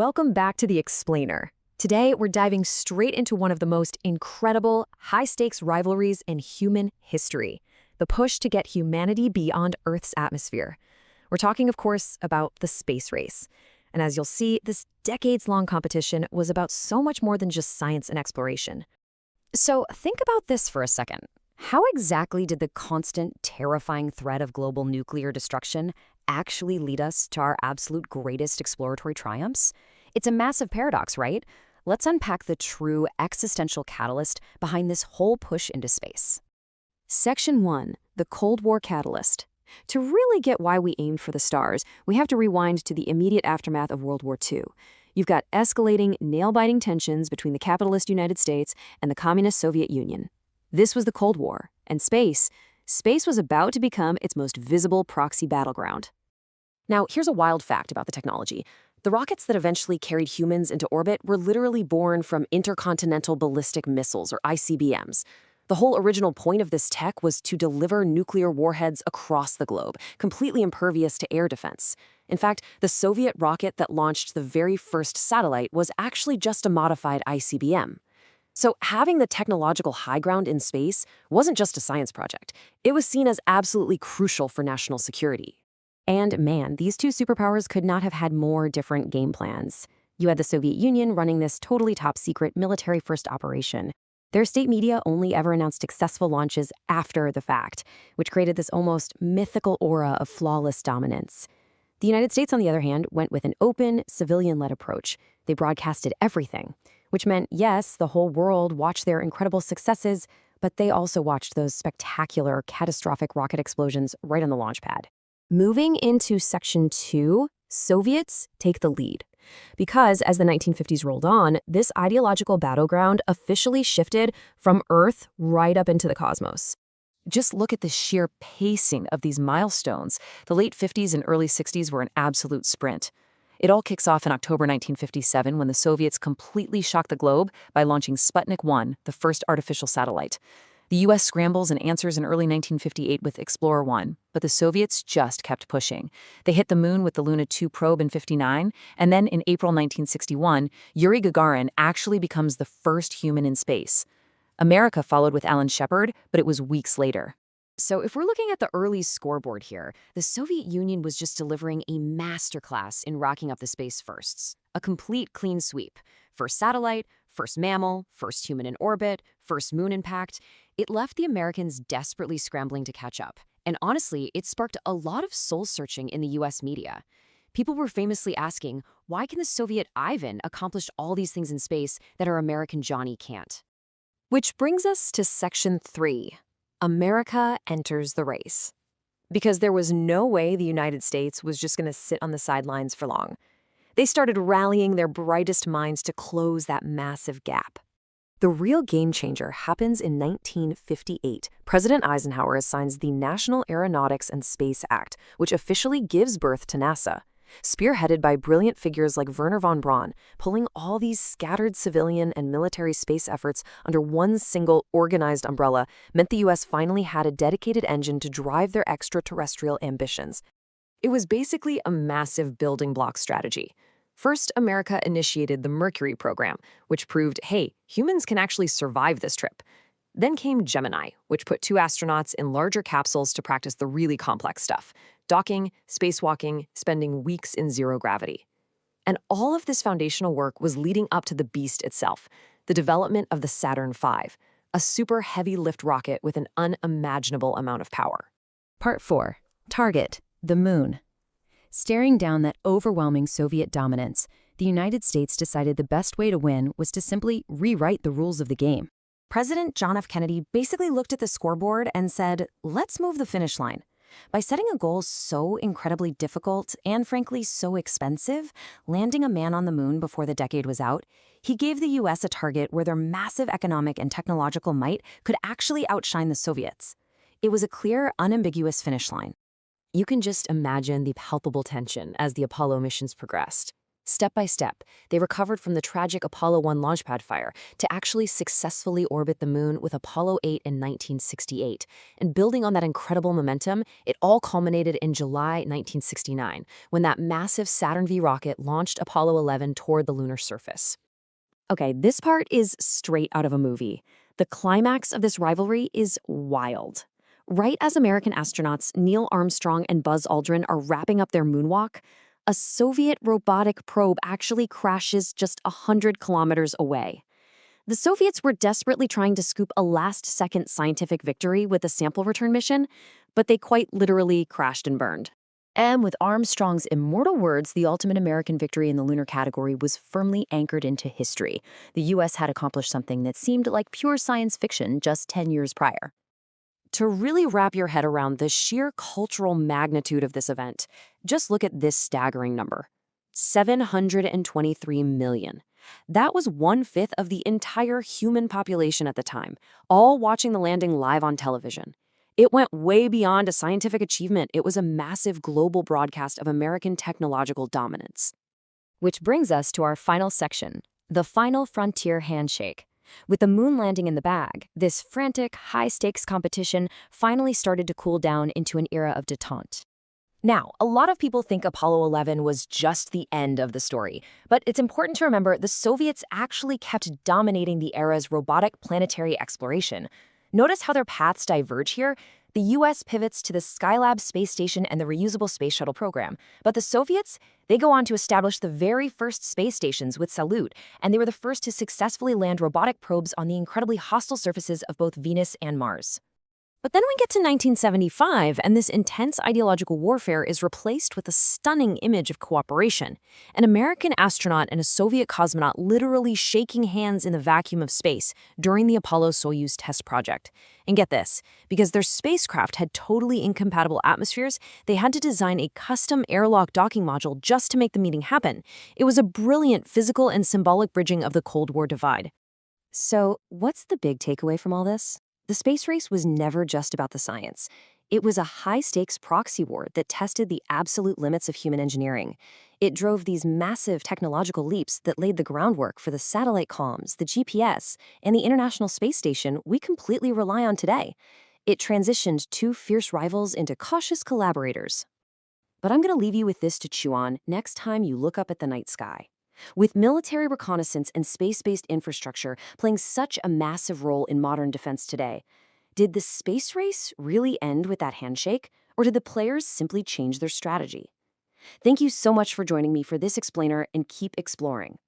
Welcome back to The Explainer. Today, we're diving straight into one of the most incredible, high-stakes rivalries in human history, the push to get humanity beyond Earth's atmosphere. We're talking, of course, about the space race. And as you'll see, this decades-long competition was about so much more than just science and exploration. So think about this for a second. How exactly did the constant, terrifying threat of global nuclear destruction actually lead us to our absolute greatest exploratory triumphs? It's a massive paradox, right? Let's unpack the true existential catalyst behind this whole push into space. Section 1. The Cold War Catalyst. To really get why we aimed for the stars, we have to rewind to the immediate aftermath of World War II. You've got escalating, nail-biting tensions between the capitalist United States and the communist Soviet Union. This was the Cold War, and space was about to become its most visible proxy battleground. Now, here's a wild fact about the technology. The rockets that eventually carried humans into orbit were literally born from intercontinental ballistic missiles, or ICBMs. The whole original point of this tech was to deliver nuclear warheads across the globe, completely impervious to air defense. In fact, the Soviet rocket that launched the very first satellite was actually just a modified ICBM. So having the technological high ground in space wasn't just a science project. It was seen as absolutely crucial for national security. And man, these two superpowers could not have had more different game plans. You had the Soviet Union running this totally top-secret military-first operation. Their state media only ever announced successful launches after the fact, which created this almost mythical aura of flawless dominance. The United States, on the other hand, went with an open, civilian-led approach. They broadcasted everything, which meant, yes, the whole world watched their incredible successes, but they also watched those spectacular, catastrophic rocket explosions right on the launch pad. Moving into Section 2, Soviets take the lead. Because as the 1950s rolled on, this ideological battleground officially shifted from Earth right up into the cosmos. Just look at the sheer pacing of these milestones. The late 50s and early 60s were an absolute sprint. It all kicks off in October 1957 when the Soviets completely shock the globe by launching Sputnik 1, the first artificial satellite. The U.S. scrambles and answers in early 1958 with Explorer 1, but the Soviets just kept pushing. They hit the moon with the Luna 2 probe in '59, and then in April 1961, Yuri Gagarin actually becomes the first human in space. America followed with Alan Shepard, but it was weeks later. So if we're looking at the early scoreboard here, the Soviet Union was just delivering a masterclass in rocking up the space firsts. A complete clean sweep. First satellite, first mammal, first human in orbit, first moon impact. It left the Americans desperately scrambling to catch up. And honestly, it sparked a lot of soul-searching in the US media. People were famously asking, why can the Soviet Ivan accomplish all these things in space that our American Johnny can't? Which brings us to Section 3. America enters the race. Because there was no way the United States was just going to sit on the sidelines for long. They started rallying their brightest minds to close that massive gap. The real game changer happens in 1958. President Eisenhower signs the National Aeronautics and Space Act, which officially gives birth to NASA. Spearheaded by brilliant figures like Wernher von Braun, pulling all these scattered civilian and military space efforts under one single organized umbrella meant the U.S. finally had a dedicated engine to drive their extraterrestrial ambitions. It was basically a massive building block strategy. First, America initiated the Mercury program, which proved, hey, humans can actually survive this trip. Then came Gemini, which put 2 astronauts in larger capsules to practice the really complex stuff: docking, spacewalking, spending weeks in zero gravity. And all of this foundational work was leading up to the beast itself, the development of the Saturn V, a super heavy lift rocket with an unimaginable amount of power. Part 4. Target: the moon. Staring down that overwhelming Soviet dominance, the United States decided the best way to win was to simply rewrite the rules of the game. President John F. Kennedy basically looked at the scoreboard and said, let's move the finish line. By setting a goal so incredibly difficult and frankly so expensive, landing a man on the moon before the decade was out, he gave the U.S. a target where their massive economic and technological might could actually outshine the Soviets. It was a clear, unambiguous finish line. You can just imagine the palpable tension as the Apollo missions progressed. Step by step, they recovered from the tragic Apollo 1 launchpad fire to actually successfully orbit the moon with Apollo 8 in 1968. And building on that incredible momentum, it all culminated in July 1969, when that massive Saturn V rocket launched Apollo 11 toward the lunar surface. Okay, this part is straight out of a movie. The climax of this rivalry is wild. Right as American astronauts Neil Armstrong and Buzz Aldrin are wrapping up their moonwalk, a Soviet robotic probe actually crashes just 100 kilometers away. The Soviets were desperately trying to scoop a last-second scientific victory with the sample return mission, but they quite literally crashed and burned. And with Armstrong's immortal words, the ultimate American victory in the lunar category was firmly anchored into history. The U.S. had accomplished something that seemed like pure science fiction just 10 years prior. To really wrap your head around the sheer cultural magnitude of this event, just look at this staggering number: 723 million. That was 1/5 of the entire human population at the time, all watching the landing live on television. It went way beyond a scientific achievement. It was a massive global broadcast of American technological dominance. Which brings us to our final section, the final frontier handshake. With the moon landing in the bag, this frantic, high-stakes competition finally started to cool down into an era of detente. Now, a lot of people think Apollo 11 was just the end of the story, but it's important to remember the Soviets actually kept dominating the era's robotic planetary exploration. Notice how their paths diverge here. The US pivots to the Skylab space station and the reusable space shuttle program, but the Soviets, they go on to establish the very first space stations with Salyut, and they were the first to successfully land robotic probes on the incredibly hostile surfaces of both Venus and Mars. But then we get to 1975, and this intense ideological warfare is replaced with a stunning image of cooperation. An American astronaut and a Soviet cosmonaut literally shaking hands in the vacuum of space during the Apollo-Soyuz test project. And get this, because their spacecraft had totally incompatible atmospheres, they had to design a custom airlock docking module just to make the meeting happen. It was a brilliant physical and symbolic bridging of the Cold War divide. So, what's the big takeaway from all this? The space race was never just about the science. It was a high-stakes proxy war that tested the absolute limits of human engineering. It drove these massive technological leaps that laid the groundwork for the satellite comms, the GPS, and the International Space Station we completely rely on today. It transitioned two fierce rivals into cautious collaborators. But I'm going to leave you with this to chew on next time you look up at the night sky. With military reconnaissance and space-based infrastructure playing such a massive role in modern defense today, did the space race really end with that handshake, or did the players simply change their strategy? Thank you so much for joining me for this explainer, and keep exploring.